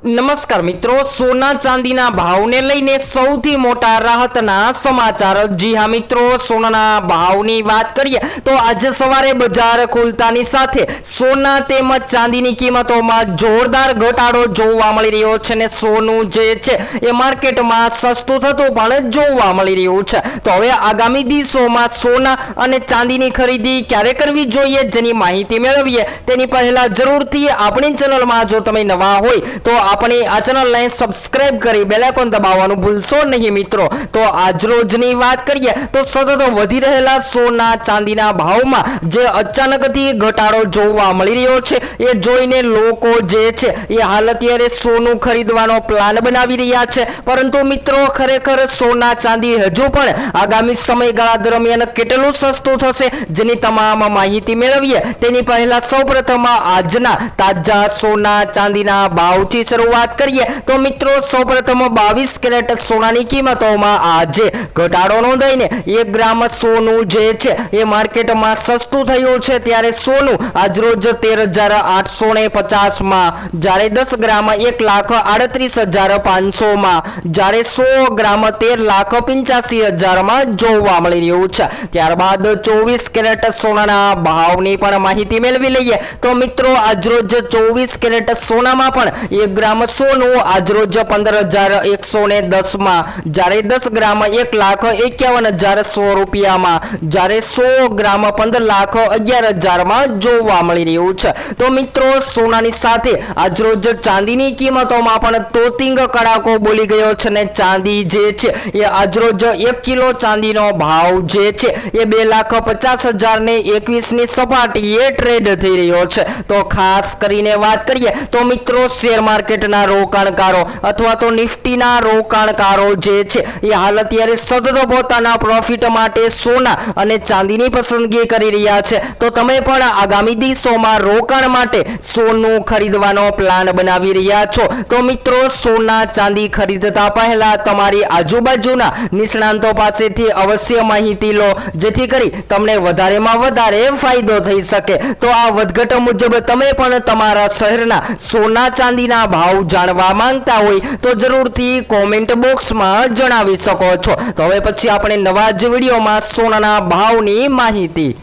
नमस्कार मित्रों, सोना चांदीना भावने लईने सौथी मोटा राहतना समाचार। जी हाँ मित्रों, सोनाना भावनी वात करिए तो आज सवारे बजार खुलतानी साथे सोना तेमज चांदीनी किंमतोमां जोरदार घटाडो जोवा मळी रह्यो छे ने सोનું જે છે એ માર્કેટમાં સસ્તું થતું પણ જોવા મળી રહ્યું છે। તો હવે આગામી દિવસોમાં સોના અને ચાંદીની ખરીદી ક્યારે કરવી જોઈએ જેની માહિતી મેળવીએ તેની પહેલા જરૂરથી આપણી ચેનલમાં જો તમે નવા હોય તો अपनी आ चैनल ने सब्सक्राइब करी बेल आइकन दबाववानुं भूलशो नहीं मित्रों। तो आज रोजनी बात करिए तो सतत वधी रहेला सोना चांदीना भावमां जे अचानकथी घटाडो जोवा मळी रह्यो छे ए जोईने लोको जे छे ए हाल अत्यारे सोનું खरीदवानो प्लान बनावी रह्या छे। परंतु मित्रों खरेखर सोना चांदी हजू पण आगामी समयगाळा दरमियान केटલું सस्तुं थशे जेनी तमाम माहिती मेळवीए तेनी पहेला सौप्रथम आजना ताजा सोना चांदीना भावथी शुरुआत करिए तो मित्रों सौप्रथम 22 कैरेट सोनानी किंमतोमां આજે ઘટાડો નોંધાઈને 1 ગ્રામ સોનું જે છે એ માર્કેટમાં સસ્તું થયું છે। ત્યારે સોનું આજરોજ 13,850 માં, જ્યારે 10 ગ્રામ 1,38,500 માં, જ્યારે 100 ગ્રામ 13,85,000 માં જોવા મળી રહ્યું છે। ત્યારબાદ 24 कैरेट સોનાના ભાવની પણ માહિતી મેળવી લઈએ તો મિત્રો આજરોજ 24 कैरेट સોનામાં પણ 1 ग्राम सोनू આજરોજ 15,110 માં, જ્યારે 10 ગ્રામ 1,51,100 રૂપિયામાં, જ્યારે 100 ગ્રામ 15,11,000 માં જોવા મળી રહ્યું છે। તો મિત્રો સોનાની સાથે આજરોજ ચાંદીની કિંમતોમાં પણ તોતિંગ કડાકો બોલી ગયો છે ને ચાંદી જે છે એ આજરોજ 1 કિલો ચાંદીનો ભાવ જે છે એ 2,50,000 ને 21 ની સપાટીએ ટ્રેડ થઈ રહ્યો છે। તો ખાસ કરીને વાત કરીએ તો મિત્રો શેર માર્કેટના રોકાણકારો અથવા તો નિફ્ટીના રોકાણકારો જે છે એ હાલ અત્યારે સતત પોતાના પ્રોફિટ માટે સોના અને ચાંદીની પસંદગી કરી રહ્યા છે। તો તમે પણ આગામી દિવસોમાં રોકાણ માટે સોનું ખરીદવાનો પ્લાન બનાવી રહ્યા છો તો મિત્રો સોના ચાંદી ખરીદતા પહેલા તમારી આજુબાજુના નિષ્ણાંતો પાસેથી અવશ્ય માહિતી લો જેથી કરી તમને વધારેમાં વધારે ફાયદો થઈ શકે। તો આ વધઘટ મુજબ તમે પણ તમારા શહેરના સોના ચાંદીના ભાવ જાણવા માંગતા હોય તો જરૂરથી કોમેન્ટ બોક્સમાં જણાવી શકો છો। તો હવે પછી આપણે નવા જ વિડીયોમાં સોનાના ભાવની માહિતી